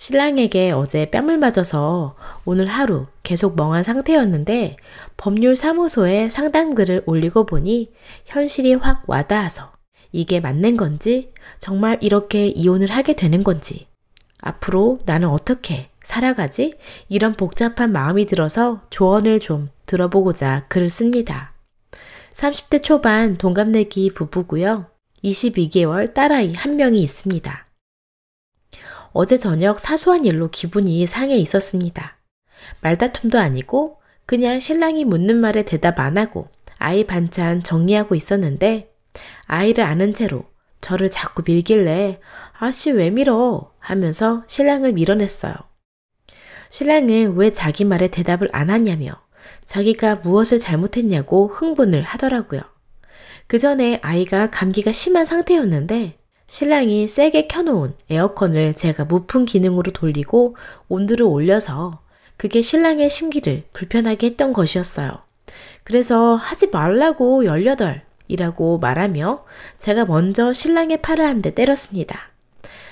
신랑에게 어제 뺨을 맞아서 오늘 하루 계속 멍한 상태였는데 법률사무소에 상담글을 올리고 보니 현실이 확 와닿아서 이게 맞는 건지 정말 이렇게 이혼을 하게 되는 건지 앞으로 나는 어떻게 살아가지? 이런 복잡한 마음이 들어서 조언을 좀 들어보고자 글을 씁니다. 30대 초반 동갑내기 부부고요. 22개월 딸아이 한 명이 있습니다. 어제 저녁 사소한 일로 기분이 상해 있었습니다. 말다툼도 아니고 그냥 신랑이 묻는 말에 대답 안 하고 아이 반찬 정리하고 있었는데 아이를 아는 채로 저를 자꾸 밀길래 아씨 왜 밀어? 하면서 신랑을 밀어냈어요. 신랑은 왜 자기 말에 대답을 안 하냐며 자기가 무엇을 잘못했냐고 흥분을 하더라고요. 그 전에 아이가 감기가 심한 상태였는데 신랑이 세게 켜놓은 에어컨을 제가 무풍 기능으로 돌리고 온도를 올려서 그게 신랑의 심기를 불편하게 했던 것이었어요. 그래서 하지 말라고 18이라고 말하며 제가 먼저 신랑의 팔을 한 대 때렸습니다.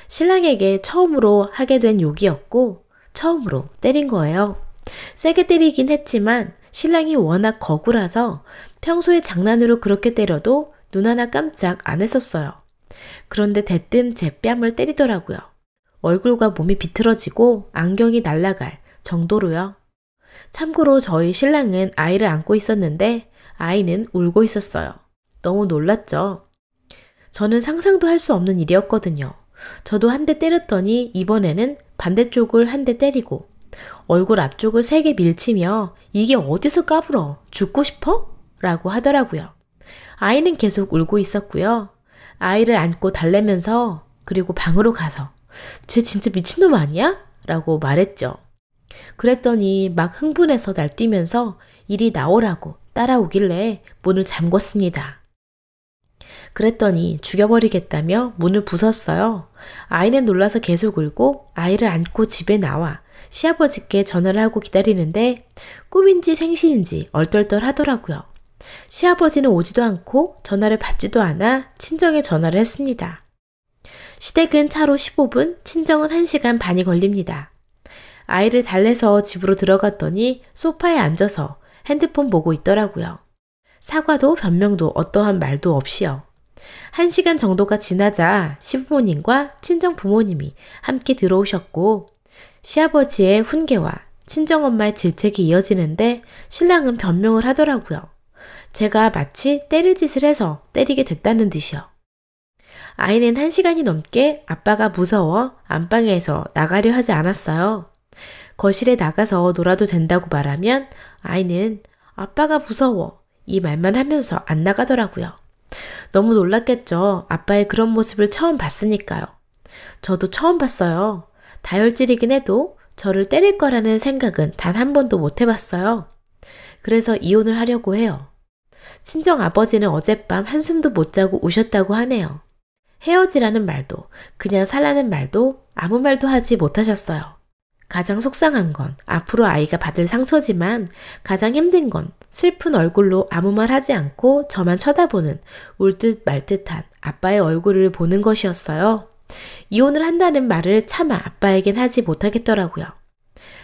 신랑에게 처음으로 하게 된 욕이었고 처음으로 때린 거예요. 세게 때리긴 했지만 신랑이 워낙 거구라서 평소에 장난으로 그렇게 때려도 눈 하나 깜짝 안 했었어요. 그런데 대뜸 제 뺨을 때리더라고요. 얼굴과 몸이 비틀어지고 안경이 날아갈 정도로요. 참고로 저희 신랑은 아이를 안고 있었는데 아이는 울고 있었어요. 너무 놀랐죠. 저는 상상도 할 수 없는 일이었거든요. 저도 한 대 때렸더니 이번에는 반대쪽을 한 대 때리고 얼굴 앞쪽을 세게 밀치며 이게 어디서 까불어? 죽고 싶어? 라고 하더라고요. 아이는 계속 울고 있었고요. 아이를 안고 달래면서 그리고 방으로 가서 쟤 진짜 미친놈 아니야? 라고 말했죠. 그랬더니 막 흥분해서 날뛰면서 이리 나오라고 따라오길래 문을 잠궜습니다. 그랬더니 죽여버리겠다며 문을 부쉈어요. 아이는 놀라서 계속 울고 아이를 안고 집에 나와 시아버지께 전화를 하고 기다리는데 꿈인지 생시인지 얼떨떨 하더라고요. 시아버지는 오지도 않고 전화를 받지도 않아 친정에 전화를 했습니다. 시댁은 차로 15분, 친정은 1시간 반이 걸립니다. 아이를 달래서 집으로 들어갔더니 소파에 앉아서 핸드폰 보고 있더라고요. 사과도 변명도 어떠한 말도 없이요. 1시간 정도가 지나자 시부모님과 친정 부모님이 함께 들어오셨고 시아버지의 훈계와 친정엄마의 질책이 이어지는데 신랑은 변명을 하더라고요. 제가 마치 때릴 짓을 해서 때리게 됐다는 듯이요. 아이는 1시간이 넘게 아빠가 무서워 안방에서 나가려 하지 않았어요. 거실에 나가서 놀아도 된다고 말하면 아이는 아빠가 무서워 이 말만 하면서 안 나가더라고요. 너무 놀랐겠죠. 아빠의 그런 모습을 처음 봤으니까요. 저도 처음 봤어요. 다혈질이긴 해도 저를 때릴 거라는 생각은 단 한 번도 못 해봤어요. 그래서 이혼을 하려고 해요. 친정 아버지는 어젯밤 한숨도 못 자고 우셨다고 하네요. 헤어지라는 말도 그냥 살라는 말도 아무 말도 하지 못하셨어요. 가장 속상한 건 앞으로 아이가 받을 상처지만 가장 힘든 건 슬픈 얼굴로 아무 말 하지 않고 저만 쳐다보는 울듯 말듯한 아빠의 얼굴을 보는 것이었어요. 이혼을 한다는 말을 차마 아빠에겐 하지 못하겠더라고요.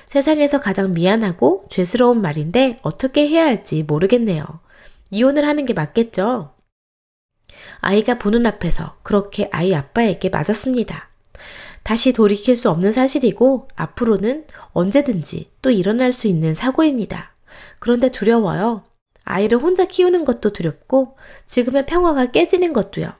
세상에서 가장 미안하고 죄스러운 말인데 어떻게 해야 할지 모르겠네요. 이혼을 하는 게 맞겠죠? 아이가 보는 앞에서 그렇게 아이 아빠에게 맞았습니다. 다시 돌이킬 수 없는 사실이고 앞으로는 언제든지 또 일어날 수 있는 사고입니다. 그런데 두려워요. 아이를 혼자 키우는 것도 두렵고 지금의 평화가 깨지는 것도요.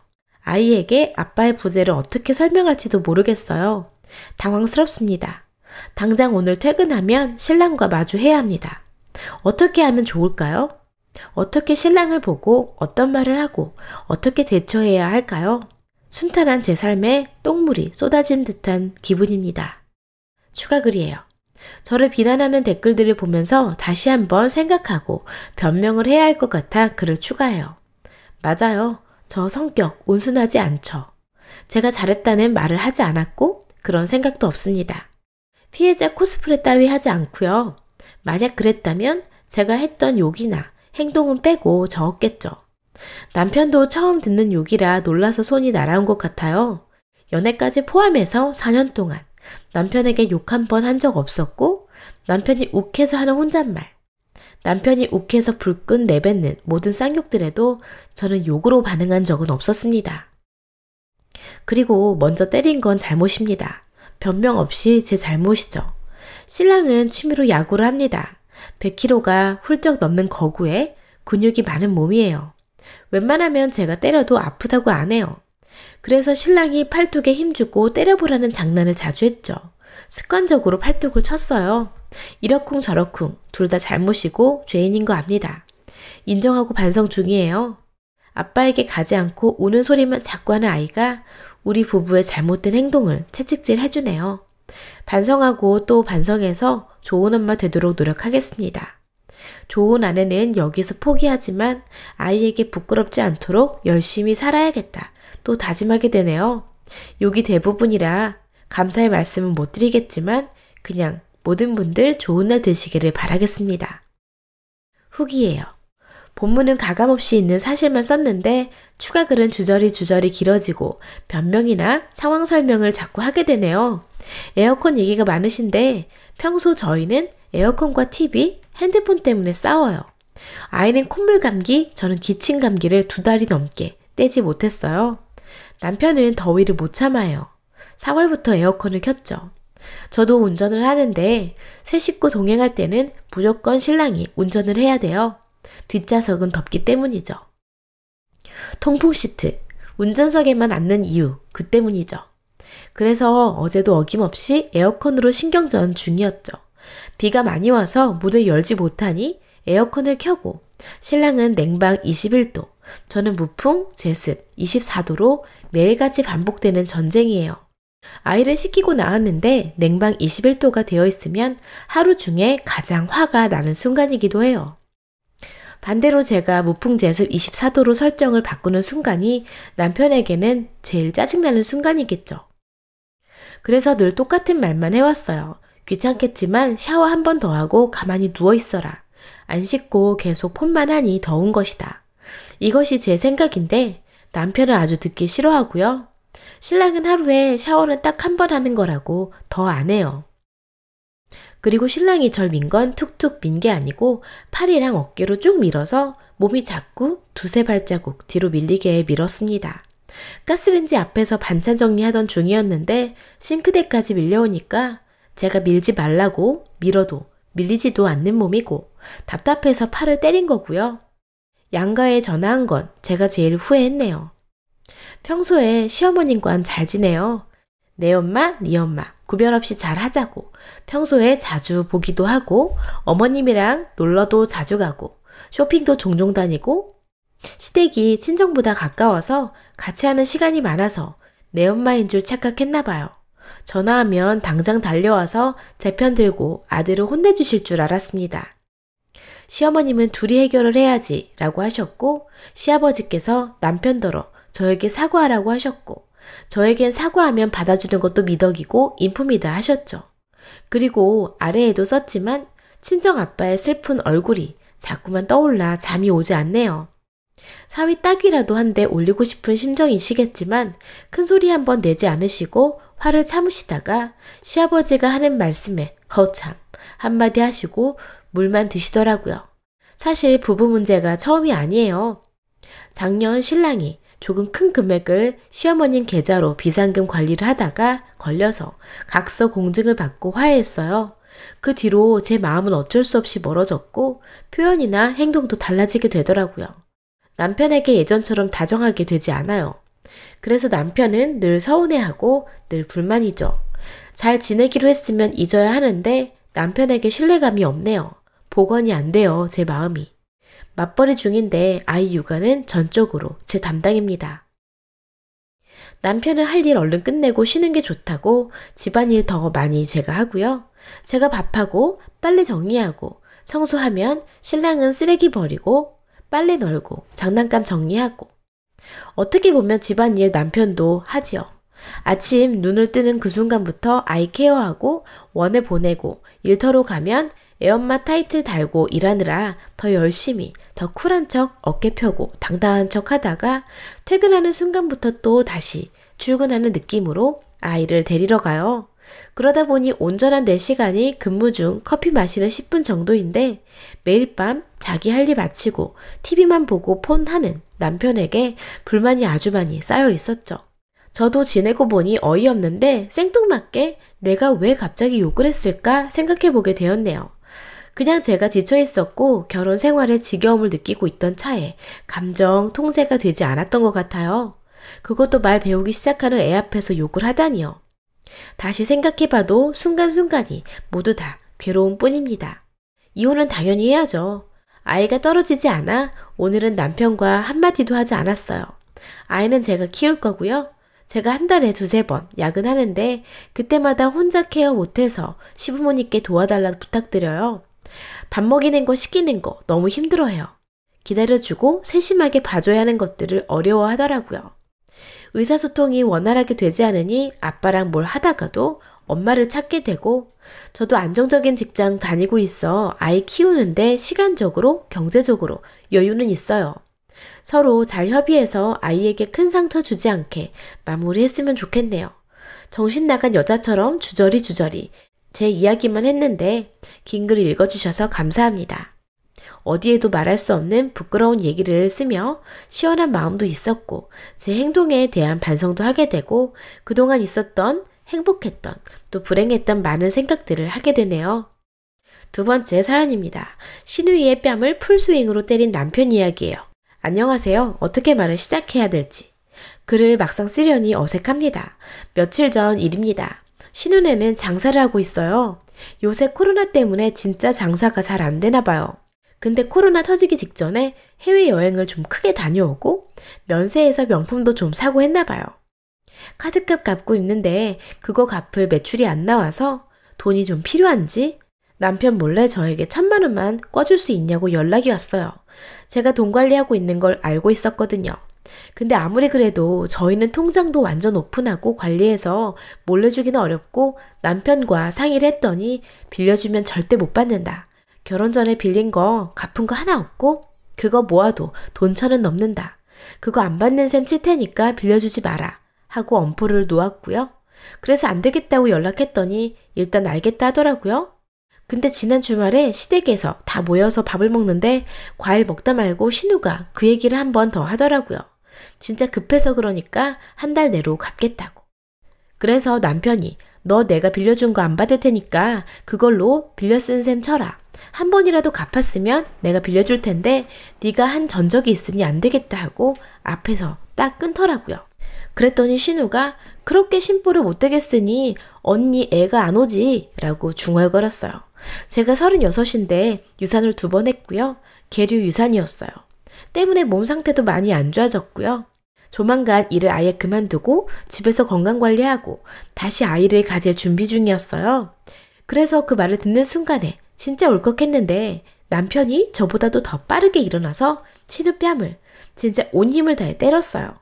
아이에게 아빠의 부재를 어떻게 설명할지도 모르겠어요. 당황스럽습니다. 당장 오늘 퇴근하면 신랑과 마주해야 합니다. 어떻게 하면 좋을까요? 어떻게 신랑을 보고 어떤 말을 하고 어떻게 대처해야 할까요? 순탄한 제 삶에 똥물이 쏟아진 듯한 기분입니다. 추가 글이에요. 저를 비난하는 댓글들을 보면서 다시 한번 생각하고 변명을 해야 할 것 같아 글을 추가해요. 맞아요. 저 성격 온순하지 않죠. 제가 잘했다는 말을 하지 않았고 그런 생각도 없습니다. 피해자 코스프레 따위 하지 않고요. 만약 그랬다면 제가 했던 욕이나 행동은 빼고 적었겠죠. 남편도 처음 듣는 욕이라 놀라서 손이 날아온 것 같아요. 연애까지 포함해서 4년 동안 남편에게 욕 한 번 한 적 없었고 남편이 욱해서 하는 혼잣말, 남편이 욱해서 불끈 내뱉는 모든 쌍욕들에도 저는 욕으로 반응한 적은 없었습니다. 그리고 먼저 때린 건 잘못입니다. 변명 없이 제 잘못이죠. 신랑은 취미로 야구를 합니다. 100kg가 훌쩍 넘는 거구에 근육이 많은 몸이에요. 웬만하면 제가 때려도 아프다고 안 해요. 그래서 신랑이 팔뚝에 힘주고 때려보라는 장난을 자주 했죠. 습관적으로 팔뚝을 쳤어요. 이러쿵 저러쿵 둘 다 잘못이고 죄인인 거 압니다. 인정하고 반성 중이에요. 아빠에게 가지 않고 우는 소리만 자꾸 하는 아이가 우리 부부의 잘못된 행동을 채찍질 해주네요. 반성하고 또 반성해서 좋은 엄마 되도록 노력하겠습니다. 좋은 아내는 여기서 포기하지만 아이에게 부끄럽지 않도록 열심히 살아야겠다. 또 다짐하게 되네요. 욕이 대부분이라 감사의 말씀은 못 드리겠지만 그냥 모든 분들 좋은 날 되시기를 바라겠습니다. 후기예요. 본문은 가감없이 있는 사실만 썼는데 추가 글은 주저리 길어지고 변명이나 상황 설명을 자꾸 하게 되네요. 에어컨 얘기가 많으신데 평소 저희는 에어컨과 TV, 핸드폰 때문에 싸워요. 아이는 콧물 감기, 저는 기침 감기를 2달이 넘게 떼지 못했어요. 남편은 더위를 못 참아요. 4월부터 에어컨을 켰죠. 저도 운전을 하는데 세 식구 동행할 때는 무조건 신랑이 운전을 해야 돼요. 뒷좌석은 덥기 때문이죠. 통풍 시트, 운전석에만 앉는 이유, 그 때문이죠. 그래서 어제도 어김없이 에어컨으로 신경전 중이었죠. 비가 많이 와서 문을 열지 못하니 에어컨을 켜고 신랑은 냉방 21도, 저는 무풍, 제습 24도로 매일같이 반복되는 전쟁이에요. 아이를 씻기고 나왔는데 냉방 21도가 되어 있으면 하루 중에 가장 화가 나는 순간이기도 해요. 반대로 제가 무풍제습 24도로 설정을 바꾸는 순간이 남편에게는 제일 짜증나는 순간이겠죠. 그래서 늘 똑같은 말만 해왔어요. 귀찮겠지만 샤워 한 번 더 하고 가만히 누워있어라. 안 씻고 계속 폰만 하니 더운 것이다. 이것이 제 생각인데 남편은 아주 듣기 싫어하고요. 신랑은 하루에 샤워는 딱 한 번 하는 거라고 더 안 해요. 그리고 신랑이 절 민 건 툭툭 민 게 아니고 팔이랑 어깨로 쭉 밀어서 몸이 자꾸 2-3발자국 뒤로 밀리게 밀었습니다. 가스레인지 앞에서 반찬 정리하던 중이었는데 싱크대까지 밀려오니까 제가 밀지 말라고 밀어도 밀리지도 않는 몸이고 답답해서 팔을 때린 거고요. 양가에 전화한 건 제가 제일 후회했네요. 평소에 시어머님과는 잘 지내요. 내 엄마, 네 엄마 구별 없이 잘 하자고 평소에 자주 보기도 하고 어머님이랑 놀러도 자주 가고 쇼핑도 종종 다니고 시댁이 친정보다 가까워서 같이 하는 시간이 많아서 내 엄마인 줄 착각했나 봐요. 전화하면 당장 달려와서 제 편 들고 아들을 혼내주실 줄 알았습니다. 시어머님은 둘이 해결을 해야지 라고 하셨고 시아버지께서 남편더러 저에게 사과하라고 하셨고 저에겐 사과하면 받아주는 것도 미덕이고 인품이다 하셨죠. 그리고 아래에도 썼지만 친정아빠의 슬픈 얼굴이 자꾸만 떠올라 잠이 오지 않네요. 사위 딱이라도 한 대 올리고 싶은 심정이시겠지만 큰소리 한번 내지 않으시고 화를 참으시다가 시아버지가 하는 말씀에 허참 한마디 하시고 물만 드시더라고요. 사실 부부 문제가 처음이 아니에요. 작년 신랑이 조금 큰 금액을 시어머님 계좌로 비상금 관리를 하다가 걸려서 각서 공증을 받고 화해했어요. 그 뒤로 제 마음은 어쩔 수 없이 멀어졌고 표현이나 행동도 달라지게 되더라고요. 남편에게 예전처럼 다정하게 되지 않아요. 그래서 남편은 늘 서운해하고 늘 불만이죠. 잘 지내기로 했으면 잊어야 하는데 남편에게 신뢰감이 없네요. 복원이 안 돼요, 제 마음이. 맞벌이 중인데 아이 육아는 전적으로 제 담당입니다. 남편은 할 일 얼른 끝내고 쉬는 게 좋다고 집안일 더 많이 제가 하고요. 제가 밥하고 빨래 정리하고 청소하면 신랑은 쓰레기 버리고 빨래 널고 장난감 정리하고 어떻게 보면 집안일 남편도 하지요. 아침 눈을 뜨는 그 순간부터 아이 케어하고 원에 보내고 일터로 가면 애엄마 타이틀 달고 일하느라 더 열심히 더 쿨한 척 어깨 펴고 당당한 척 하다가 퇴근하는 순간부터 또 다시 출근하는 느낌으로 아이를 데리러 가요. 그러다 보니 온전한 내 시간이 근무 중 커피 마시는 10분 정도인데 매일 밤 자기 할 일 마치고 TV만 보고 폰 하는 남편에게 불만이 아주 많이 쌓여 있었죠. 저도 지내고 보니 어이없는데 생뚱맞게 내가 왜 갑자기 욕을 했을까 생각해보게 되었네요. 그냥 제가 지쳐 있었고 결혼 생활에 지겨움을 느끼고 있던 차에 감정 통제가 되지 않았던 것 같아요. 그것도 말 배우기 시작하는 애 앞에서 욕을 하다니요. 다시 생각해봐도 순간순간이 모두 다 괴로움 뿐입니다. 이혼은 당연히 해야죠. 아이가 떨어지지 않아 오늘은 남편과 한마디도 하지 않았어요. 아이는 제가 키울 거고요. 제가 한 달에 2-3번 야근하는데 그때마다 혼자 케어 못해서 시부모님께 도와달라 부탁드려요. 밥 먹이는 거 시키는 거 너무 힘들어해요. 기다려주고 세심하게 봐줘야 하는 것들을 어려워하더라고요. 의사소통이 원활하게 되지 않으니 아빠랑 뭘 하다가도 엄마를 찾게 되고 저도 안정적인 직장 다니고 있어 아이 키우는데 시간적으로 경제적으로 여유는 있어요. 서로 잘 협의해서 아이에게 큰 상처 주지 않게 마무리했으면 좋겠네요. 정신 나간 여자처럼 주저리 제 이야기만 했는데 긴 글 읽어주셔서 감사합니다. 어디에도 말할 수 없는 부끄러운 얘기를 쓰며 시원한 마음도 있었고 제 행동에 대한 반성도 하게 되고 그동안 있었던 행복했던 또 불행했던 많은 생각들을 하게 되네요. 2번째 사연입니다. 신우이의 뺨을 풀스윙으로 때린 남편 이야기예요. 안녕하세요. 어떻게 말을 시작해야 될지. 글을 막상 쓰려니 어색합니다. 며칠 전 일입니다. 신우네는 장사를 하고 있어요. 요새 코로나 때문에 진짜 장사가 잘 안 되나 봐요. 근데 코로나 터지기 직전에 해외여행을 좀 크게 다녀오고 면세에서 명품도 좀 사고 했나 봐요. 카드값 갚고 있는데 그거 갚을 매출이 안 나와서 돈이 좀 필요한지 남편 몰래 저에게 1,000만 원만 꿔줄 수 있냐고 연락이 왔어요. 제가 돈 관리하고 있는 걸 알고 있었거든요. 근데 아무리 그래도 저희는 통장도 완전 오픈하고 관리해서 몰래 주기는 어렵고 남편과 상의를 했더니 빌려주면 절대 못 받는다. 결혼 전에 빌린 거 갚은 거 하나 없고 그거 모아도 돈 1,000은 넘는다. 그거 안 받는 셈 칠 테니까 빌려주지 마라 하고 엄포를 놓았고요. 그래서 안 되겠다고 연락했더니 일단 알겠다 하더라고요. 근데 지난 주말에 시댁에서 다 모여서 밥을 먹는데 과일 먹다 말고 신우가 그 얘기를 한 번 더 하더라고요. 진짜 급해서 그러니까 한 달 내로 갚겠다고. 그래서 남편이 너 내가 빌려준 거 안 받을 테니까 그걸로 빌려 쓴 셈 쳐라. 한 번이라도 갚았으면 내가 빌려줄 텐데 네가 한 전적이 있으니 안 되겠다 하고 앞에서 딱 끊더라고요. 그랬더니 신우가 그렇게 심보를 못 되겠으니 언니 애가 안 오지 라고 중얼거렸어요. 제가 36인데 유산을 2번 했고요. 계류 유산이었어요. 때문에 몸 상태도 많이 안 좋아졌고요. 조만간 일을 아예 그만두고 집에서 건강관리하고 다시 아이를 가질 준비 중이었어요. 그래서 그 말을 듣는 순간에 진짜 울컥했는데 남편이 저보다도 더 빠르게 일어나서 신우 뺨을 진짜 온 힘을 다해 때렸어요.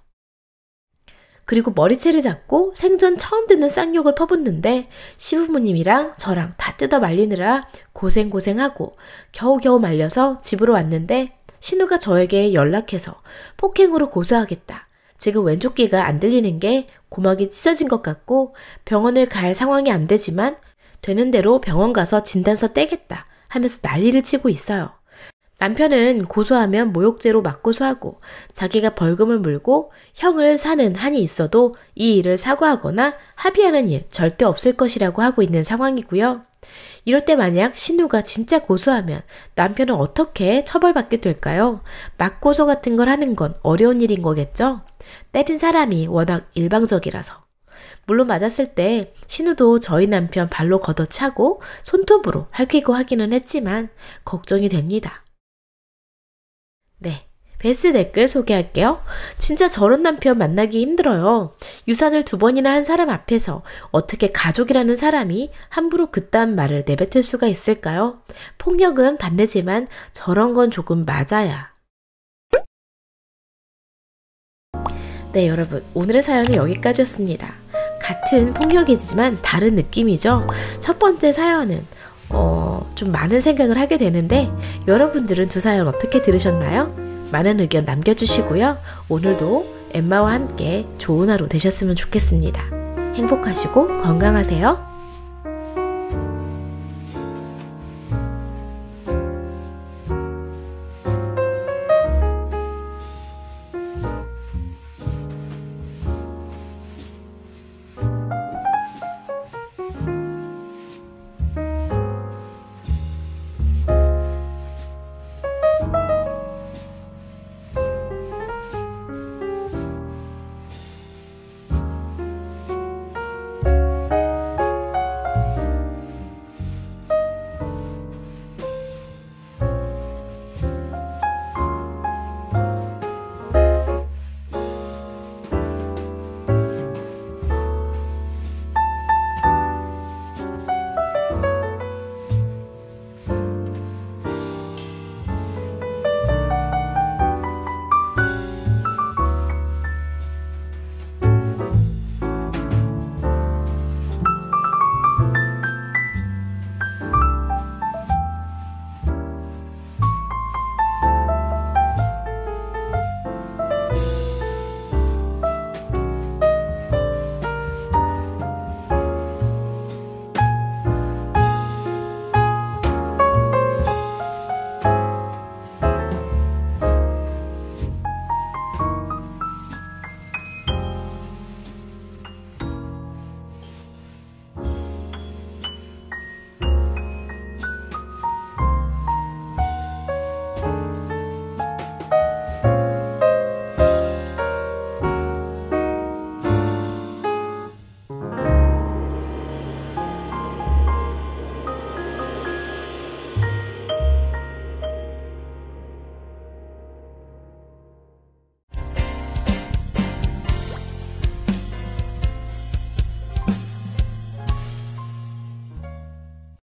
그리고 머리채를 잡고 생전 처음 듣는 쌍욕을 퍼붓는데 시부모님이랑 저랑 다 뜯어 말리느라 고생하고 겨우겨우 말려서 집으로 왔는데 신우가 저에게 연락해서 폭행으로 고소하겠다. 지금 왼쪽 귀가 안 들리는 게 고막이 찢어진 것 같고 병원을 갈 상황이 안 되지만 되는 대로 병원 가서 진단서 떼겠다 하면서 난리를 치고 있어요. 남편은 고소하면 모욕죄로 맞고소하고 자기가 벌금을 물고 형을 사는 한이 있어도 이 일을 사과하거나 합의하는 일 절대 없을 것이라고 하고 있는 상황이고요. 이럴 때 만약 신우가 진짜 고소하면 남편은 어떻게 처벌받게 될까요? 맞고소 같은 걸 하는 건 어려운 일인 거겠죠? 때린 사람이 워낙 일방적이라서. 물론 맞았을 때 신우도 저희 남편 발로 걷어차고 손톱으로 핥히고 하기는 했지만 걱정이 됩니다. 네, 베스트 댓글 소개할게요. 진짜 저런 남편 만나기 힘들어요. 유산을 2번이나 한 사람 앞에서 어떻게 가족이라는 사람이 함부로 그딴 말을 내뱉을 수가 있을까요? 폭력은 반대지만 저런 건 조금 맞아야. 네, 여러분, 오늘의 사연은 여기까지였습니다. 같은 폭력이지만 다른 느낌이죠. 첫 번째 사연은 좀 많은 생각을 하게 되는데 여러분들은 2 사연 어떻게 들으셨나요? 많은 의견 남겨주시고요. 오늘도 엠마와 함께 좋은 하루 되셨으면 좋겠습니다. 행복하시고 건강하세요.